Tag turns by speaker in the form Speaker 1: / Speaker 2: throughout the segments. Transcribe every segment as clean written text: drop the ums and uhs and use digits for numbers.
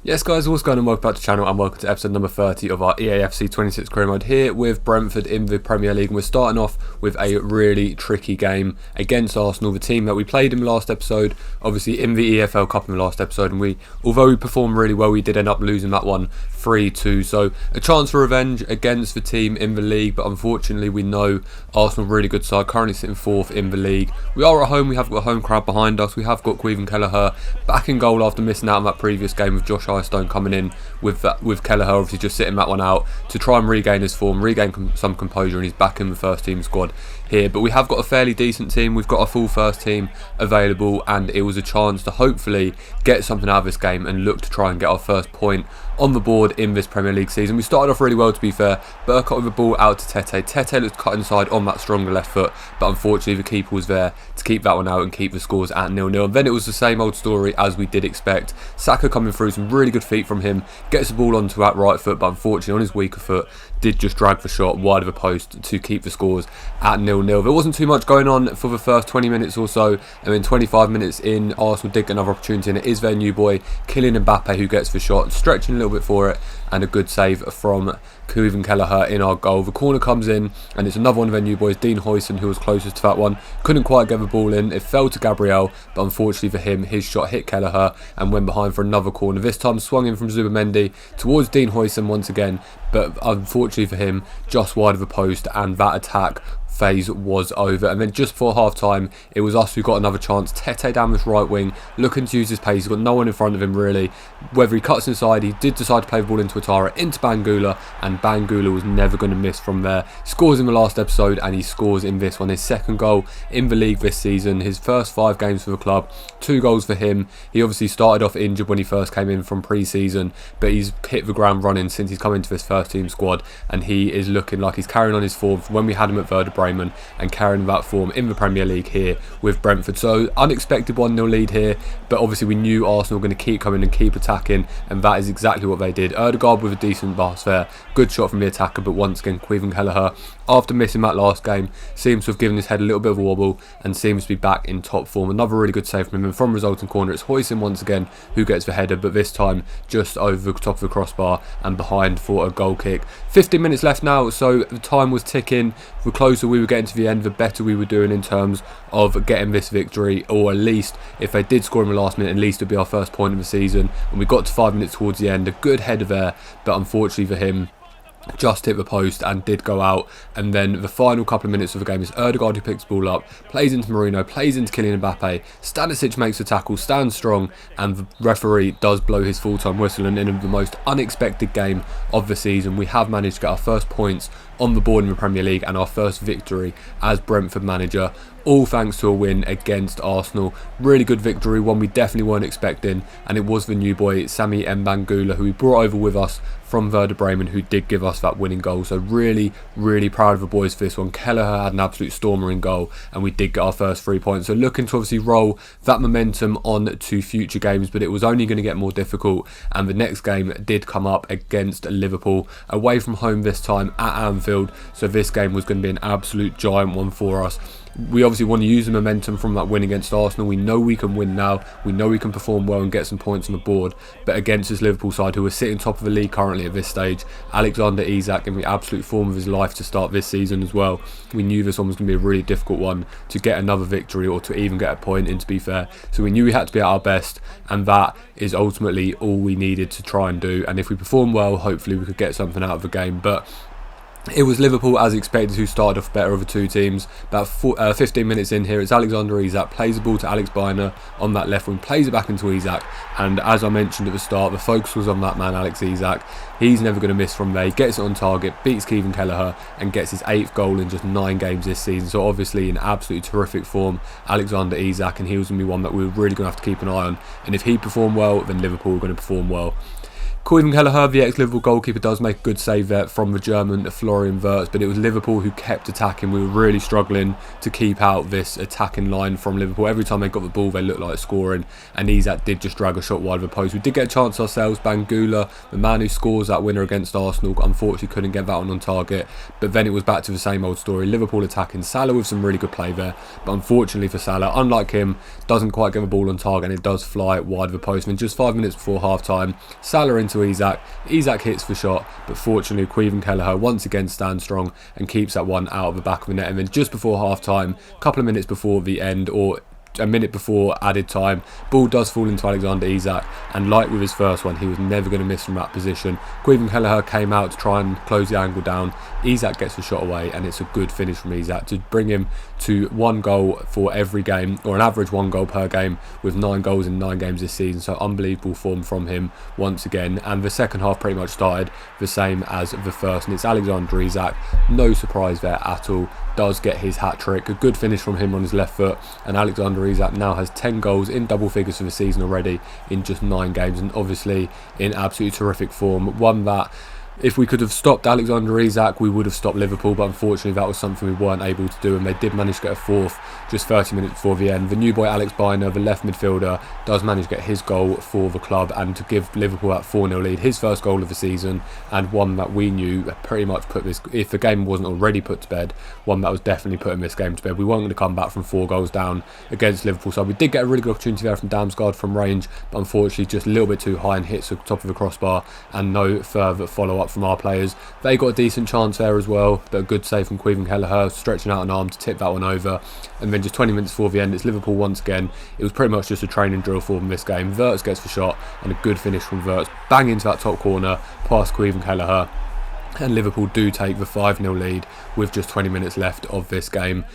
Speaker 1: Yes guys, what's going on? Welcome back to the channel and welcome to episode number 30 of our EAFC 26 career mode here with Brentford in the Premier League. And we're starting off with a really tricky game against Arsenal, the team that we played in the last episode, obviously in the EFL Cup in the last episode. And although we performed really well, we did end up losing that one 3-2. So a chance for revenge against the team in the league, but unfortunately we know Arsenal really good side, currently sitting 4th in the league. We are at home, we have got a home crowd behind us, we have got Queven Kelleher back in goal after missing out on that previous game with Josh Stone coming in with Kelleher obviously just sitting that one out to try and regain his form, regain some composure, and he's back in the first team squad here. But we have got a fairly decent team, we've got a full first team available, and it was a chance to hopefully get something out of this game and look to try and get our first point on the board in this Premier League season. We started off really well, to be fair. Burkott with the ball out to Tete. Tete looked cut inside on that stronger left foot, but unfortunately the keeper was there to keep that one out and keep the scores at 0-0. And then it was the same old story as we did expect. Saka coming through, some really good feet from him, gets the ball onto that right foot, but unfortunately on his weaker foot did just drag the shot wide of the post to keep the scores at 0-0. There wasn't too much going on for the first 20 minutes or so, and then 25 minutes in, Arsenal did get another opportunity, and it is their new boy Kylian Mbappe who gets the shot, stretching a little bit for it, and a good save from Queven Kelleher in our goal. The corner comes in, and it's another one of their new boys, Dean Huijsen, who was closest to that one. Couldn't quite get the ball in. It fell to Gabriel, but unfortunately for him, his shot hit Kelleher and went behind for another corner. This time swung in from Zubimendi towards Dean Huijsen once again, but unfortunately for him, just wide of the post, and that attack phase was over. And then just before half time, it was us who got another chance. Tete down this right wing, looking to use his pace. He's got no one in front of him really. Whether he cuts inside, he did decide to play the ball into Atara, into Bangula, and Bangula was never going to miss from there. Scores in the last episode, and he scores in this one. His second goal in the league this season, his first 5 games for the club, 2 goals for him. He obviously started off injured when he first came in from pre-season, but he's hit the ground running since he's come into this first team squad, and he is looking like he's carrying on his form from when we had him at Werder Bremen, and carrying that form in the Premier League here with Brentford. So unexpected 1-0 lead here, but obviously we knew Arsenal were going to keep coming and keep attacking, and that is exactly what they did. Ødegaard with a decent pass there, good shot from the attacker, but once again Queven Kelleher, after missing that last game, seems to have given his head a little bit of a wobble and seems to be back in top form. Another really good save from him, and from resulting corner it's Huijsen once again who gets the header, but this time just over the top of the crossbar and behind for a goal kick. 15 minutes left now, so the time was ticking. The closer we were getting to the end, the better we were doing in terms of getting this victory, or at least if they did score in the last minute, at least it would be our first point of the season. And we got to 5 minutes towards the end, a good header there, but unfortunately for him, just hit the post and did go out. And then the final couple of minutes of the game is Ødegaard who picks the ball up, plays into Marino, plays into Kylian Mbappe. Stanisic makes the tackle, stands strong, and the referee does blow his full-time whistle. And in the most unexpected game of the season, we have managed to get our first points on the board in the Premier League and our first victory as Brentford manager, all thanks to a win against Arsenal. Really good victory, one we definitely weren't expecting, and it was the new boy Sami Mbangula who we brought over with us from Werder Bremen, who did give us that winning goal. So really proud of the boys for this one. Kelleher had an absolute stormer in goal, and we did get our first 3 points. So looking to obviously roll that momentum on to future games, but it was only going to get more difficult, and the next game did come up against Liverpool, away from home this time at Anfield. So this game was going to be an absolute giant one for us. We obviously want to use the momentum from that win against Arsenal. We know we can win now. We know we can perform well and get some points on the board. But against this Liverpool side, who are sitting top of the league currently at this stage, Alexander Isak in the absolute form of his life to start this season as well, we knew this one was going to be a really difficult one to get another victory or to even get a point in, to be fair. So we knew we had to be at our best, and that is ultimately all we needed to try and do. And if we perform well, hopefully we could get something out of the game. But it was Liverpool, as expected, who started off better of the two teams. About 15 minutes in here, it's Alexander Isak, plays the ball to Alex Biner on that left wing, plays it back into Isak, and as I mentioned at the start, the focus was on that man, Alex Isak. He's never going to miss from there. He gets it on target, beats Queven Kelleher, and gets his 8th goal in just 9 games this season. So obviously in absolutely terrific form, Alexander Isak, and he was going to be one that we were really going to have to keep an eye on. And if he performed well, then Liverpool were going to perform well. Caoimhin Kelleher, the ex-Liverpool goalkeeper, does make a good save there from the German Florian Wirtz, but it was Liverpool who kept attacking. We were really struggling to keep out this attacking line from Liverpool. Every time they got the ball, they looked like scoring, and Isak did just drag a shot wide of the post. We did get a chance ourselves. Bangula, the man who scores that winner against Arsenal, unfortunately couldn't get that one on target, but then it was back to the same old story. Liverpool attacking, Salah with some really good play there, but unfortunately for Salah, unlike him, doesn't quite get the ball on target, and it does fly wide of the post. And just 5 minutes before half-time, Salah into Isak hits the shot, but fortunately Caoimhin Kelleher once again stands strong and keeps that one out of the back of the net. And then just before half-time, a couple of minutes before the end, or a minute before added time, ball does fall into Alexander Isak, and like with his first one, he was never going to miss from that position. Caoimhin Kelleher came out to try and close the angle down. Isak gets the shot away, and it's a good finish from Isak to bring him to 1 goal for every game, or an average 1 goal per game, with 9 goals in 9 games this season. So unbelievable form from him once again. And the second half pretty much started the same as the first, and it's Alexander Isak, no surprise there at all, does get his hat-trick. A good finish from him on his left foot, and Alexander Isak now has 10 goals in double figures for the season already in just 9 games, and obviously in absolutely terrific form. One that, if we could have stopped Alexander Isak, we would have stopped Liverpool, but unfortunately that was something we weren't able to do, and they did manage to get a fourth just 30 minutes before the end. The new boy Alex Biner, the left midfielder, does manage to get his goal for the club and to give Liverpool that 4-0 lead, his first goal of the season, and one that we knew pretty much put this, if the game wasn't already put to bed, one that was definitely putting this game to bed. We weren't going to come back from 4 goals down against Liverpool, so we did get a really good opportunity there from Damsgaard from range, but unfortunately just a little bit too high and hits the top of the crossbar, and no further follow-up from our players. They got a decent chance there as well, but a good save from Caoimhin Kelleher, stretching out an arm to tip that one over. And then just 20 minutes before the end, it's Liverpool once again. It was pretty much just a training drill for them this game. Wirtz gets the shot, and a good finish from Wirtz, bang into that top corner past Caoimhin Kelleher, and Liverpool do take the 5-0 lead with just 20 minutes left of this game.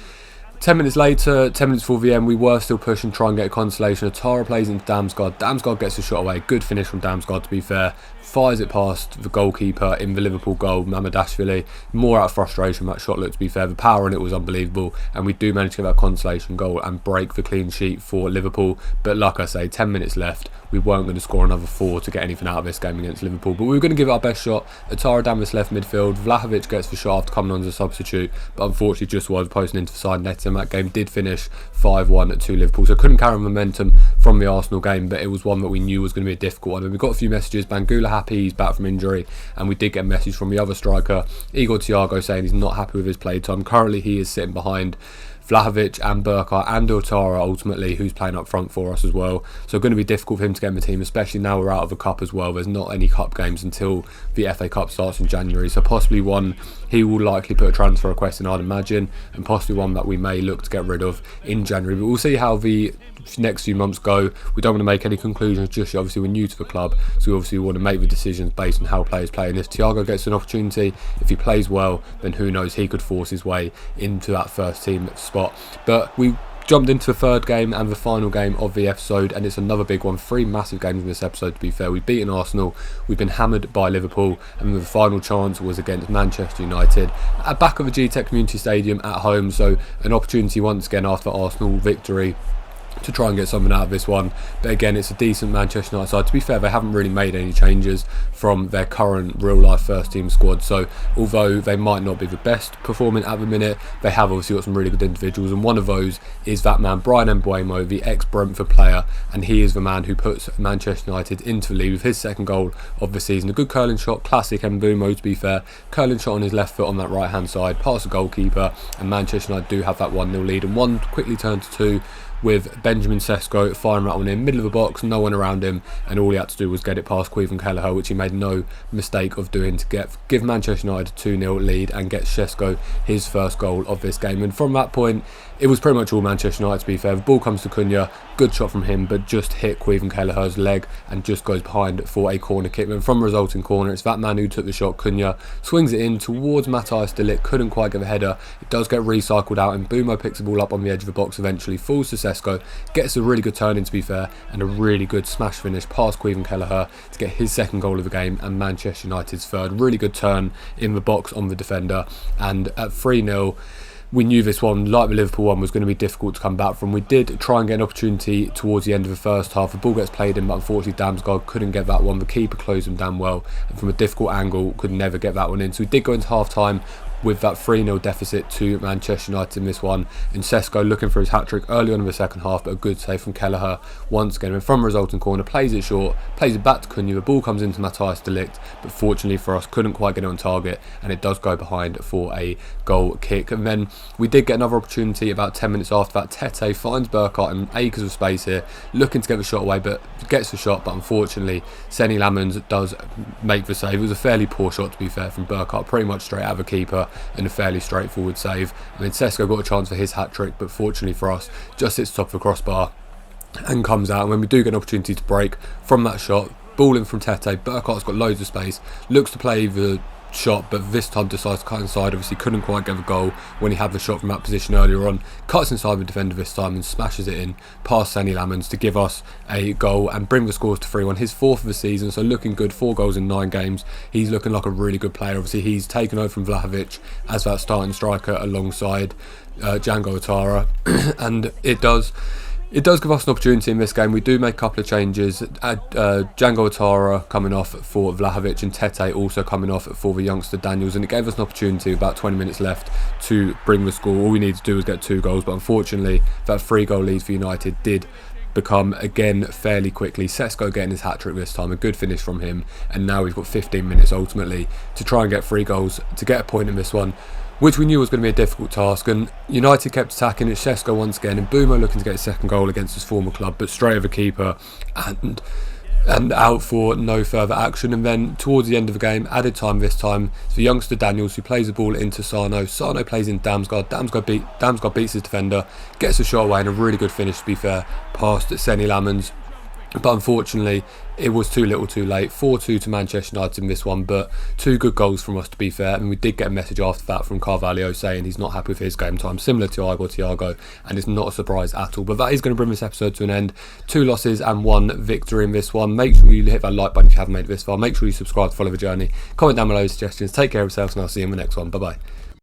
Speaker 1: 10 minutes later, 10 minutes before the end, we were still pushing, trying to get a consolation. Atara plays into Damsgaard. Damsgaard gets a shot away. Good finish from Damsgaard, to be fair. Fires it past the goalkeeper in the Liverpool goal, Mamadashvili. More out of frustration, that shot looked, to be fair. The power in it was unbelievable, and we do manage to get that consolation goal and break the clean sheet for Liverpool. But like I say, 10 minutes left. We weren't going to score another 4 to get anything out of this game against Liverpool, but we were going to give it our best shot. Atara down this left midfield. Vlahovic gets the shot after coming on as a substitute, but unfortunately just was posting into the side net, and that game did finish 5-1 to Liverpool. So couldn't carry momentum from the Arsenal game, but it was one that we knew was going to be a difficult one. And we got a few messages. Bangula happy he's back from injury, and we did get a message from the other striker, Igor Thiago, saying he's not happy with his play time. Currently he is sitting behind Vlahovic and Burkhardt and Otara ultimately, who's playing up front for us as well. So going to be difficult for him to get in the team, especially now we're out of the cup as well. There's not any cup games until the FA Cup starts in January, so possibly one he will likely put a transfer request in, I'd imagine, and possibly one that we may look to get rid of in January. But we'll see how the next few months go. We don't want to make any conclusions just yet. Obviously we're new to the club, so we obviously want to make the decisions based on how players play, and if Thiago gets an opportunity, if he plays well, then who knows, he could force his way into that first team spot. But we jumped into the third game and the final game of the episode, and it's another big one. 3 massive games in this episode, to be fair. We've beaten Arsenal, we've been hammered by Liverpool, and the final chance was against Manchester United at back of the G-Tech Community Stadium at home. So an opportunity once again after Arsenal victory to try and get something out of this one. But again, it's a decent Manchester United side. To be fair, they haven't really made any changes from their current real life first team squad, so although they might not be the best performing at the minute, they have obviously got some really good individuals, and one of those is that man Brian Mbeumo, the ex-Brentford player, and he is the man who puts Manchester United into the lead with his second goal of the season. A good curling shot, classic Mbeumo, to be fair. Curling shot on his left foot on that right hand side, past the goalkeeper, and Manchester United do have that 1-0 lead, and one quickly turned to 2 with Benjamin Sesko firing that one in, middle of the box, no one around him, and all he had to do was get it past Caoimhin Kelleher, which he made no mistake of doing, to give Manchester United a 2-0 lead and get Sesko his first goal of this game. And from that point, it was pretty much all Manchester United, to be fair. The ball comes to Cunha, good shot from him, but just hit Caoimhin Kelleher's leg and just goes behind for a corner kick. And from a resulting corner, it's that man who took the shot, Cunha, swings it in towards Matthias de Ligt, couldn't quite get the header. It does get recycled out, and Mbeumo picks the ball up on the edge of the box eventually, falls to Sesko, gets a really good turn in, to be fair, and a really good smash finish past Caoimhin Kelleher to get his second goal of the game and Manchester United's third. Really good turn in the box on the defender, and at 3-0, we knew this one, like the Liverpool one, was going to be difficult to come back from. We did try and get an opportunity towards the end of the first half. The ball gets played in, but unfortunately Damsgaard couldn't get that one. The keeper closed him down well, and from a difficult angle could never get that one in. So we did go into half time with that 3-0 deficit to Manchester United in this one, and Sesko looking for his hat-trick early on in the second half, but a good save from Kelleher once again, and from a resulting corner, plays it short, plays it back to Cunha. The ball comes into Matthias de Ligt, but fortunately for us couldn't quite get it on target, and it does go behind for a goal kick. And then we did get another opportunity about 10 minutes after that. Tete finds Burkhardt in acres of space here, looking to get the shot away, but gets the shot, but unfortunately Senny Lamens does make the save. It was a fairly poor shot, to be fair, from Burkhardt, pretty much straight out of the keeper, and a fairly straightforward save. I mean, Sesko got a chance for his hat-trick, but fortunately for us just hits top of the crossbar and comes out. And when we do get an opportunity to break from that shot, ball in from Tete, Burkhardt's got loads of space, looks to play the shot, but this time decides to cut inside. Obviously couldn't quite get the goal when he had the shot from that position earlier on. Cuts inside the defender this time and smashes it in past Senny Lamens to give us a goal and bring the scores to 3-1. His 4th of the season, so looking good. 4 goals in 9 games. He's looking like a really good player. Obviously he's taken over from Vlahovic as that starting striker alongside Django Ouattara and it does give us an opportunity in this game. We do make a couple of changes. Django Ouattara coming off for Vlahovic and Tete also coming off for the youngster Daniels, and it gave us an opportunity with about 20 minutes left to bring the score. All we needed to do was get 2 goals, but unfortunately that 3-goal lead for United did become again fairly quickly. Sesko getting his hat-trick this time, a good finish from him, and now we've got 15 minutes ultimately to try and get 3 goals to get a point in this one, which we knew was going to be a difficult task. And United kept attacking. It's Sesko once again, and Bumo looking to get his 2nd goal against his former club, but straight over keeper and out for no further action. And then towards the end of the game, added time this time, it's the youngster Daniels who plays the ball into Sano. Sano plays in Damsgaard. Damsgaard beats his defender, gets a shot away, and a really good finish, to be fair, past Senny Lamens. But unfortunately it was too little too late. 4-2 to Manchester United in this one, but 2 good goals from us, to be fair. And we did get a message after that from Carvalho saying he's not happy with his game time, similar to Igor Thiago, and it's not a surprise at all. But that is going to bring this episode to an end. 2 losses and 1 victory in this one. Make sure you hit that like button if you haven't made it this far. Make sure you subscribe to follow the journey. Comment down below suggestions. Take care of yourselves, and I'll see you in the next one. Bye bye.